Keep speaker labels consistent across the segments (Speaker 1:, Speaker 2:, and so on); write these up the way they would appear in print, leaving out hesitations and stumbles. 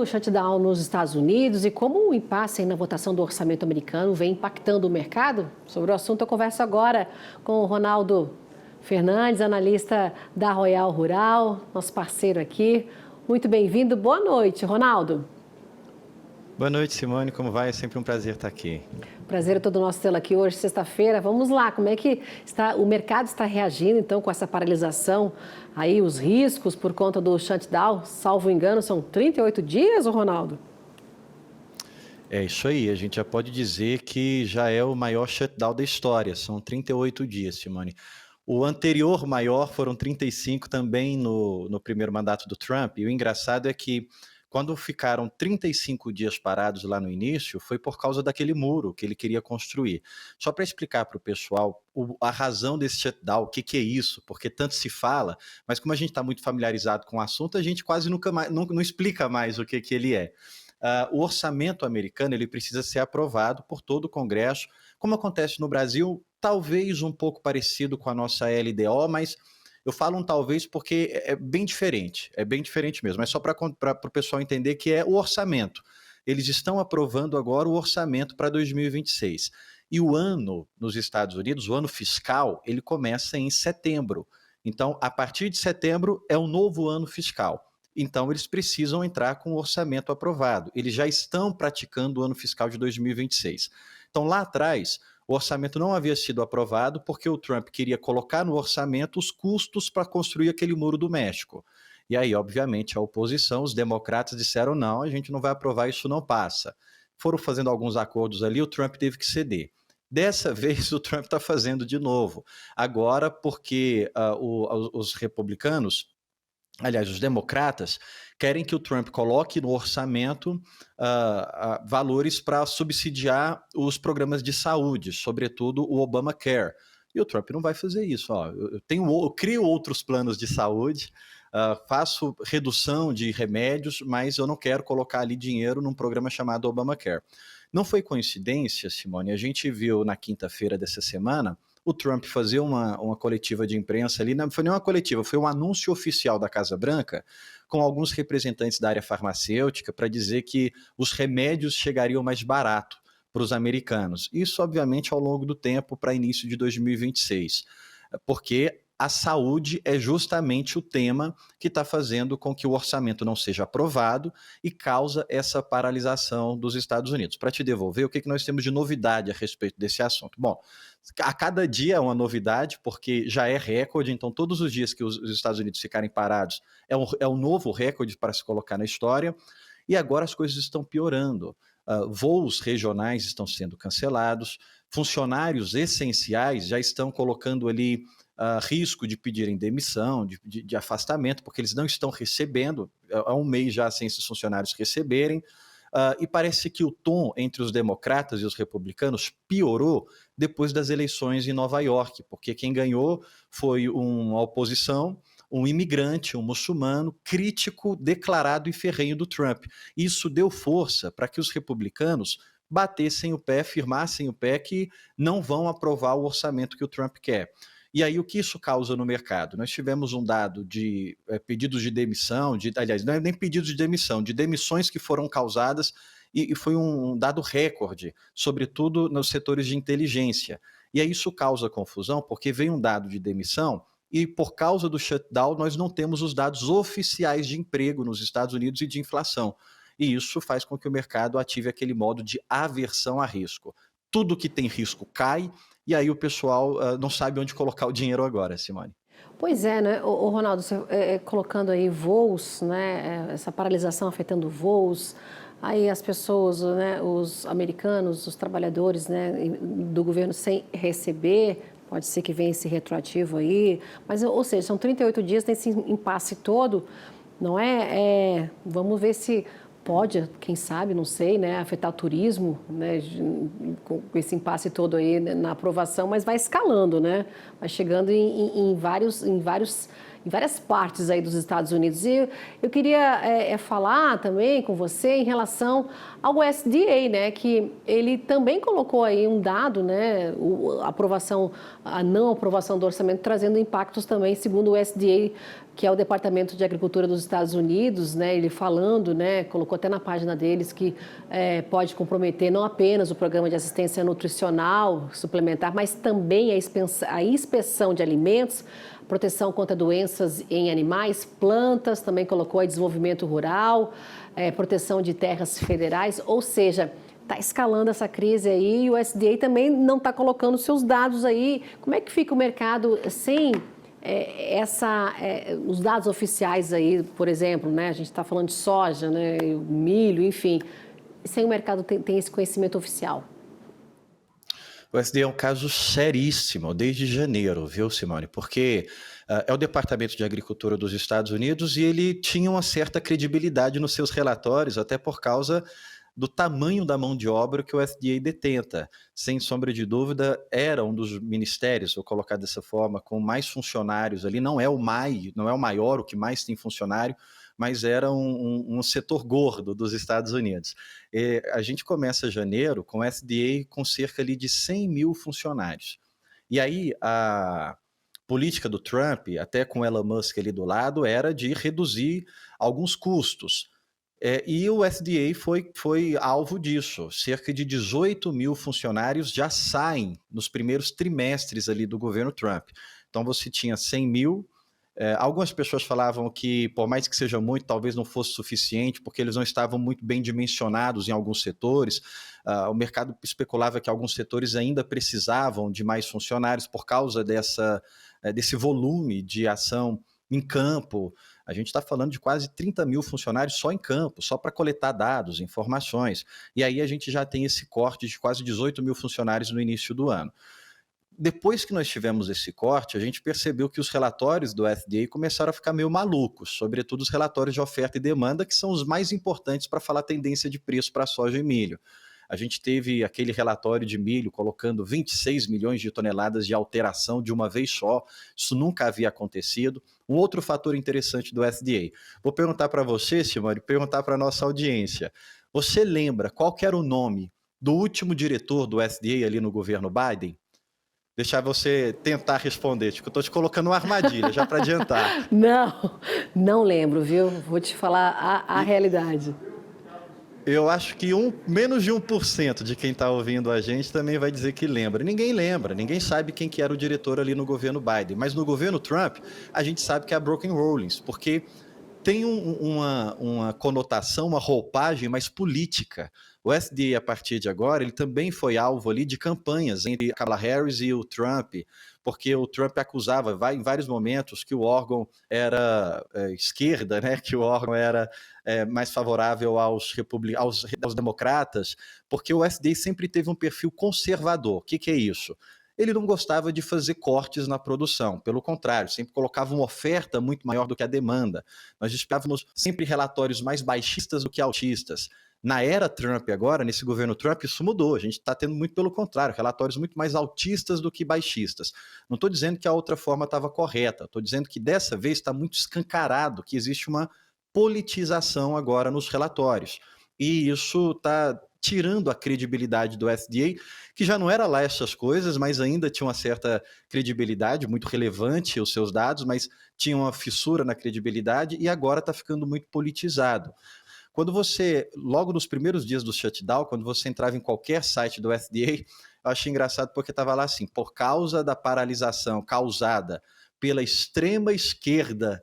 Speaker 1: O shutdown nos Estados Unidos e como o impasse na votação do orçamento americano vem impactando o mercado? Sobre o assunto eu converso agora com o Ronaldo Fernandes, analista da Royal Rural, nosso parceiro aqui. Muito bem-vindo. Boa noite, Ronaldo.
Speaker 2: Boa noite, Simone. Como vai? É sempre um prazer estar aqui.
Speaker 1: Prazer é todo nosso tê-lo aqui hoje, sexta-feira. Vamos lá, como é que o mercado está reagindo, então, com essa paralisação? Aí, os riscos por conta do shutdown, salvo engano, são 38 dias, Ronaldo?
Speaker 2: É isso aí. A gente já pode dizer que já é o maior shutdown da história. São 38 dias, Simone. O anterior maior foram 35 também no primeiro mandato do Trump. E o engraçado é que quando ficaram 35 dias parados lá no início, foi por causa daquele muro que ele queria construir. Só para explicar para o pessoal a razão desse shutdown, o que é isso, porque tanto se fala, mas como a gente está muito familiarizado com o assunto, a gente quase nunca mais, não explica mais o que ele é. O orçamento americano ele precisa ser aprovado por todo o Congresso, como acontece no Brasil, talvez um pouco parecido com a nossa LDO, mas eu falo um talvez porque é bem diferente mesmo. É só para o pessoal entender que é o orçamento. Eles estão aprovando agora o orçamento para 2026. E o ano nos Estados Unidos, o ano fiscal, ele começa em setembro. Então, a partir de setembro é o novo ano fiscal. Então, eles precisam entrar com o orçamento aprovado. Eles já estão praticando o ano fiscal de 2026. Então, lá atrás, o orçamento não havia sido aprovado porque o Trump queria colocar no orçamento os custos para construir aquele muro do México. E aí, obviamente, a oposição, os democratas disseram não, a gente não vai aprovar, isso não passa. Foram fazendo alguns acordos ali, o Trump teve que ceder. Dessa vez, o Trump está fazendo de novo. Agora, porque os republicanos, aliás, os democratas, querem que o Trump coloque no orçamento valores para subsidiar os programas de saúde, sobretudo o Obamacare. E o Trump não vai fazer isso. Eu crio outros planos de saúde, faço redução de remédios, mas eu não quero colocar ali dinheiro num programa chamado Obamacare. Não foi coincidência, Simone, a gente viu na quinta-feira dessa semana o Trump fazer uma coletiva de imprensa ali, não foi nem uma coletiva, foi um anúncio oficial da Casa Branca com alguns representantes da área farmacêutica para dizer que os remédios chegariam mais barato para os americanos. Isso, obviamente, ao longo do tempo para início de 2026, porque a saúde é justamente o tema que está fazendo com que o orçamento não seja aprovado e causa essa paralisação dos Estados Unidos. Para te devolver, o que nós temos de novidade a respeito desse assunto? Bom, a cada dia é uma novidade, porque já é recorde, então todos os dias que os Estados Unidos ficarem parados é um novo recorde para se colocar na história, e agora as coisas estão piorando. Voos regionais estão sendo cancelados, funcionários essenciais já estão colocando ali risco de pedirem demissão, de afastamento, porque eles não estão recebendo, há um mês já sem esses funcionários receberem, e parece que o tom entre os democratas e os republicanos piorou depois das eleições em Nova York, porque quem ganhou foi uma oposição, um imigrante, um muçulmano, crítico declarado e ferrenho do Trump. Isso deu força para que os republicanos batessem o pé, firmassem o pé que não vão aprovar o orçamento que o Trump quer. E aí, o que isso causa no mercado? Nós tivemos um dado de pedidos de demissão, aliás, não é nem pedidos de demissão, de demissões que foram causadas, e foi um dado recorde, sobretudo nos setores de inteligência. E aí isso causa confusão, porque vem um dado de demissão, e por causa do shutdown, nós não temos os dados oficiais de emprego nos Estados Unidos e de inflação. E isso faz com que o mercado ative aquele modo de aversão a risco. Tudo que tem risco cai, e aí o pessoal não sabe onde colocar o dinheiro agora, Simone.
Speaker 1: Pois é, né, o Ronaldo, você, colocando aí voos, né, essa paralisação afetando voos, aí as pessoas, né, os americanos, os trabalhadores, né, do governo sem receber, pode ser que venha esse retroativo aí, mas, ou seja, são 38 dias, tem esse impasse todo, não é? Vamos ver se pode, quem sabe, não sei, né, afetar o turismo, né, com esse impasse todo aí na aprovação, mas vai escalando, né, vai chegando em várias partes aí dos Estados Unidos. E eu queria falar também com você em relação ao USDA, né, que ele também colocou aí um dado, né, a não aprovação do orçamento trazendo impactos também, segundo o USDA, que é o Departamento de Agricultura dos Estados Unidos, né, ele falando, né, colocou até na página deles que pode comprometer não apenas o programa de assistência nutricional suplementar, mas também a inspeção de alimentos, proteção contra doenças em animais, plantas, também colocou aí desenvolvimento rural, proteção de terras federais, ou seja, está escalando essa crise aí e o USDA também não está colocando seus dados aí. Como é que fica o mercado sem os dados oficiais aí, por exemplo, né? A gente está falando de soja, né? Milho, enfim, sem o mercado tem esse conhecimento oficial?
Speaker 2: O USDA é um caso seríssimo desde janeiro, viu, Simone? Porque é o Departamento de Agricultura dos Estados Unidos e ele tinha uma certa credibilidade nos seus relatórios, até por causa do tamanho da mão de obra que o FDA detenta. Sem sombra de dúvida, era um dos ministérios, vou colocar dessa forma, com mais funcionários ali. Não é o maior, o que mais tem funcionário, mas era um setor gordo dos Estados Unidos. A gente começa janeiro com o FDA com cerca ali de 100 mil funcionários. E aí a política do Trump, até com Elon Musk ali do lado, era de reduzir alguns custos. E o FDA foi alvo disso. Cerca de 18 mil funcionários já saem nos primeiros trimestres ali do governo Trump. Então você tinha 100 mil. Algumas pessoas falavam que, por mais que seja muito, talvez não fosse suficiente, porque eles não estavam muito bem dimensionados em alguns setores. O mercado especulava que alguns setores ainda precisavam de mais funcionários por causa desse volume de ação em campo. A gente está falando de quase 30 mil funcionários só em campo, só para coletar dados, informações. E aí a gente já tem esse corte de quase 18 mil funcionários no início do ano. Depois que nós tivemos esse corte, a gente percebeu que os relatórios do FDA começaram a ficar meio malucos, sobretudo os relatórios de oferta e demanda, que são os mais importantes para falar tendência de preço para soja e milho. A gente teve aquele relatório de milho colocando 26 milhões de toneladas de alteração de uma vez só. Isso nunca havia acontecido. Um outro fator interessante do FDA. Vou perguntar para você, Simone, perguntar para a nossa audiência. Você lembra qual que era o nome do último diretor do FDA ali no governo Biden? Deixar você tentar responder, tipo, eu estou te colocando uma armadilha, já para adiantar.
Speaker 1: Não lembro, viu? Vou te falar a realidade.
Speaker 2: Eu acho que menos de 1% de quem está ouvindo a gente também vai dizer que lembra. Ninguém lembra, ninguém sabe quem que era o diretor ali no governo Biden. Mas no governo Trump, a gente sabe que é a Broken Rollins, porque tem uma conotação, uma roupagem mais política. O FDA, a partir de agora, ele também foi alvo ali de campanhas entre a Kamala Harris e o Trump, porque o Trump acusava em vários momentos que o órgão era esquerda, né? Que o órgão era mais favorável aos democratas, porque o FDA sempre teve um perfil conservador. O que é isso? Ele não gostava de fazer cortes na produção, pelo contrário, sempre colocava uma oferta muito maior do que a demanda. Nós esperávamos sempre relatórios mais baixistas do que altistas. Na era Trump agora, nesse governo Trump, isso mudou. A gente está tendo muito pelo contrário, relatórios muito mais altistas do que baixistas. Não estou dizendo que a outra forma estava correta, estou dizendo que dessa vez está muito escancarado que existe uma politização agora nos relatórios. E isso está tirando a credibilidade do FDA, que já não era lá essas coisas, mas ainda tinha uma certa credibilidade, muito relevante os seus dados, mas tinha uma fissura na credibilidade e agora está ficando muito politizado. Quando você, logo nos primeiros dias do shutdown, quando você entrava em qualquer site do FDA, eu achei engraçado porque estava lá assim, por causa da paralisação causada pela extrema esquerda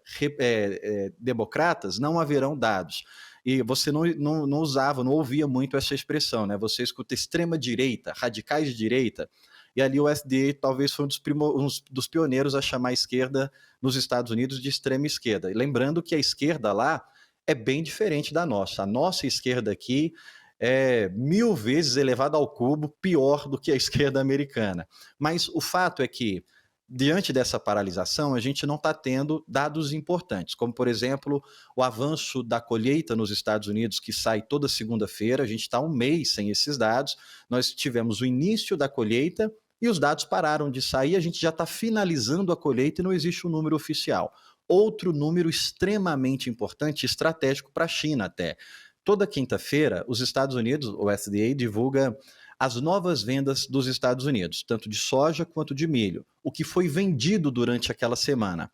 Speaker 2: democratas, não haverão dados. E você não usava, não ouvia muito essa expressão, né? Você escuta extrema direita, radicais de direita, e ali o FDA talvez foi um dos pioneiros a chamar a esquerda nos Estados Unidos de extrema esquerda. E lembrando que a esquerda lá é bem diferente da nossa. A nossa esquerda aqui é 1000 vezes elevada ao cubo, pior do que a esquerda americana. Mas o fato é que, diante dessa paralisação, a gente não está tendo dados importantes, como, por exemplo, o avanço da colheita nos Estados Unidos, que sai toda segunda-feira. A gente está um mês sem esses dados. Nós tivemos o início da colheita e os dados pararam de sair. A gente já está finalizando a colheita e não existe um número oficial. Outro número extremamente importante, estratégico para a China até. Toda quinta-feira, os Estados Unidos, o USDA, divulga as novas vendas dos Estados Unidos, tanto de soja quanto de milho, o que foi vendido durante aquela semana.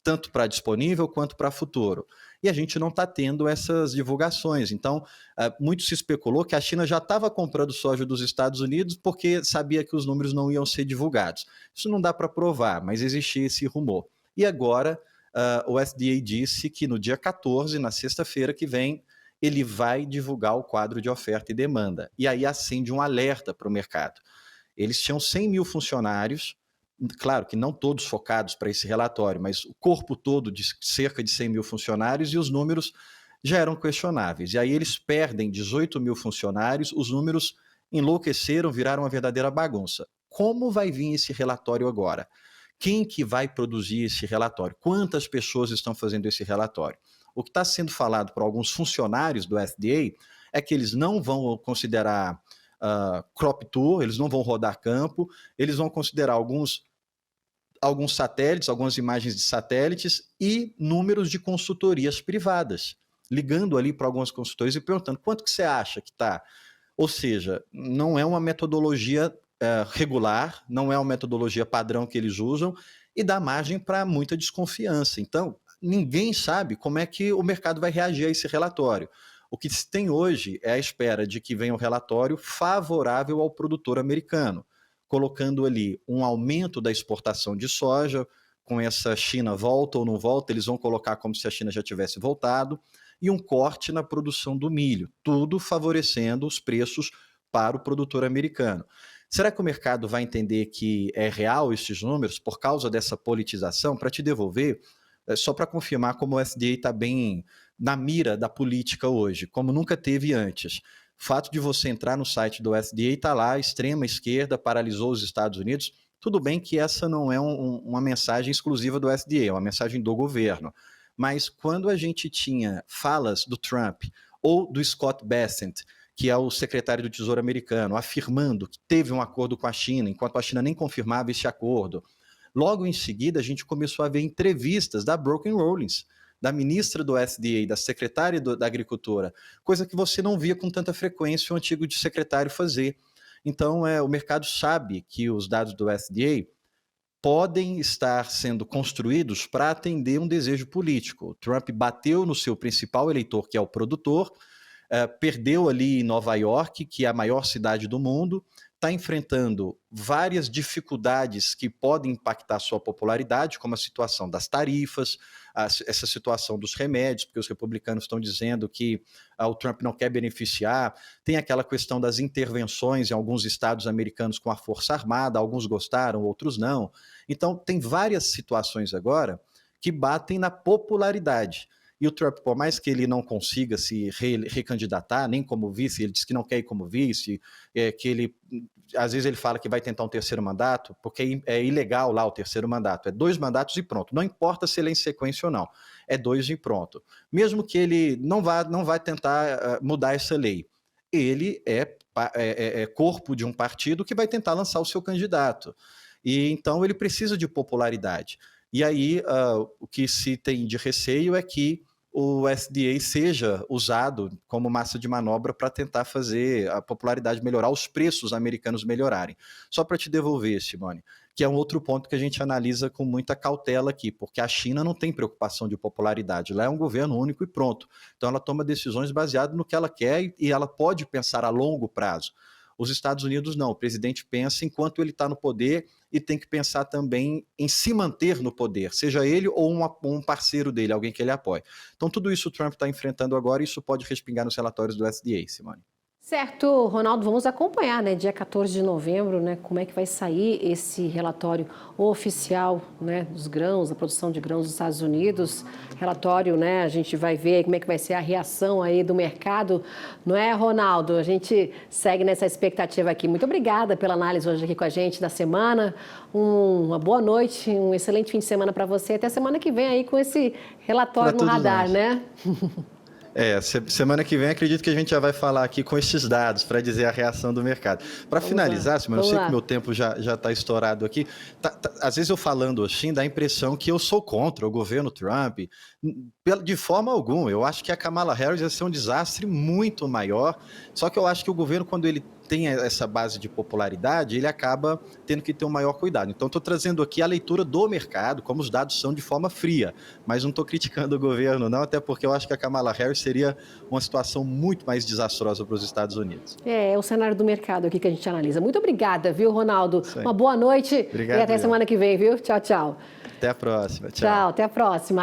Speaker 2: tanto para disponível quanto para futuro. E a gente não está tendo essas divulgações. Então, muito se especulou que a China já estava comprando soja dos Estados Unidos porque sabia que os números não iam ser divulgados. Isso não dá para provar, mas existia esse rumor. E agora, o FDA disse que no dia 14, na sexta-feira que vem, ele vai divulgar o quadro de oferta e demanda. E aí acende um alerta para o mercado. Eles tinham 100 mil funcionários, claro que não todos focados para esse relatório, mas o corpo todo de cerca de 100 mil funcionários, e os números já eram questionáveis. E aí eles perdem 18 mil funcionários, os números enlouqueceram, viraram uma verdadeira bagunça. Como vai vir esse relatório agora? Quem que vai produzir esse relatório? Quantas pessoas estão fazendo esse relatório? O que está sendo falado por alguns funcionários do FDA é que eles não vão considerar crop tour, eles não vão rodar campo, eles vão considerar alguns satélites, algumas imagens de satélites e números de consultorias privadas, ligando ali para algumas consultorias e perguntando quanto que você acha que está. Ou seja, não é uma metodologia regular, não é uma metodologia padrão que eles usam e dá margem para muita desconfiança. Então, ninguém sabe como é que o mercado vai reagir a esse relatório. O que se tem hoje é a espera de que venha um relatório favorável ao produtor americano, colocando ali um aumento da exportação de soja, com essa China volta ou não volta, eles vão colocar como se a China já tivesse voltado, e um corte na produção do milho, tudo favorecendo os preços para o produtor americano. Será que o mercado vai entender que é real esses números por causa dessa politização? Para te devolver, só para confirmar como o FDA está bem na mira da política hoje, como nunca teve antes. O fato de você entrar no site do FDA, está lá, extrema esquerda paralisou os Estados Unidos. Tudo bem que essa não é uma mensagem exclusiva do FDA, é uma mensagem do governo. Mas quando a gente tinha falas do Trump ou do Scott Bessent, que é o secretário do Tesouro americano, afirmando que teve um acordo com a China, enquanto a China nem confirmava esse acordo, logo em seguida a gente começou a ver entrevistas da Broken Rollins, da ministra do FDA, da secretária da Agricultura, coisa que você não via com tanta frequência o antigo secretário fazer. Então, o mercado sabe que os dados do FDA podem estar sendo construídos para atender um desejo político. O Trump bateu no seu principal eleitor, que é o produtor, perdeu ali em Nova York, que é a maior cidade do mundo, está enfrentando várias dificuldades que podem impactar sua popularidade, como a situação das tarifas, essa situação dos remédios, porque os republicanos estão dizendo que o Trump não quer beneficiar, tem aquela questão das intervenções em alguns estados americanos com a Força Armada, alguns gostaram, outros não. Então, tem várias situações agora que batem na popularidade. E o Trump, por mais que ele não consiga se recandidatar, nem como vice, ele diz que não quer ir como vice, que ele, às vezes ele fala que vai tentar um terceiro mandato, porque é ilegal lá o terceiro mandato, é 2 mandatos e pronto, não importa se ele é em sequência ou não, é 2 e pronto. Mesmo que ele não vai tentar mudar essa lei, ele é corpo de um partido que vai tentar lançar o seu candidato, e então ele precisa de popularidade. E aí, o que se tem de receio é que o FDA seja usado como massa de manobra para tentar fazer a popularidade melhorar, os preços americanos melhorarem. Só para te devolver, Simone, que é um outro ponto que a gente analisa com muita cautela aqui, porque a China não tem preocupação de popularidade, lá é um governo único e pronto. Então ela toma decisões baseadas no que ela quer e ela pode pensar a longo prazo. Os Estados Unidos não, o presidente pensa enquanto ele está no poder e tem que pensar também em se manter no poder, seja ele ou um parceiro dele, alguém que ele apoie. Então tudo isso o Trump está enfrentando agora e isso pode respingar nos relatórios do FDA, Simone.
Speaker 1: Certo, Ronaldo, vamos acompanhar, né, dia 14 de novembro, né, como é que vai sair esse relatório oficial, né, dos grãos, da produção de grãos dos Estados Unidos. Relatório, né, a gente vai ver como é que vai ser a reação aí do mercado, não é, Ronaldo? A gente segue nessa expectativa aqui. Muito obrigada pela análise hoje aqui com a gente da semana. Uma boa noite, um excelente fim de semana para você. Até semana que vem aí com esse relatório no radar, né?
Speaker 2: Semana que vem acredito que a gente já vai falar aqui com esses dados para dizer a reação do mercado. Para finalizar, Simone, eu sei que meu tempo já está estourado aqui. Às vezes eu falando assim, dá a impressão que eu sou contra o governo Trump. De forma alguma. Eu acho que a Kamala Harris ia ser um desastre muito maior. Só que eu acho que o governo, quando ele tem essa base de popularidade, ele acaba tendo que ter um maior cuidado. Então, estou trazendo aqui a leitura do mercado, como os dados são de forma fria. Mas não estou criticando o governo, não, até porque eu acho que a Kamala Harris seria uma situação muito mais desastrosa para os Estados Unidos.
Speaker 1: É o cenário do mercado aqui que a gente analisa. Muito obrigada, viu, Ronaldo?
Speaker 2: Sim.
Speaker 1: Uma boa noite.
Speaker 2: Obrigado,
Speaker 1: e até semana que vem, viu? Tchau, tchau.
Speaker 2: Até a próxima.
Speaker 1: Tchau, até a próxima.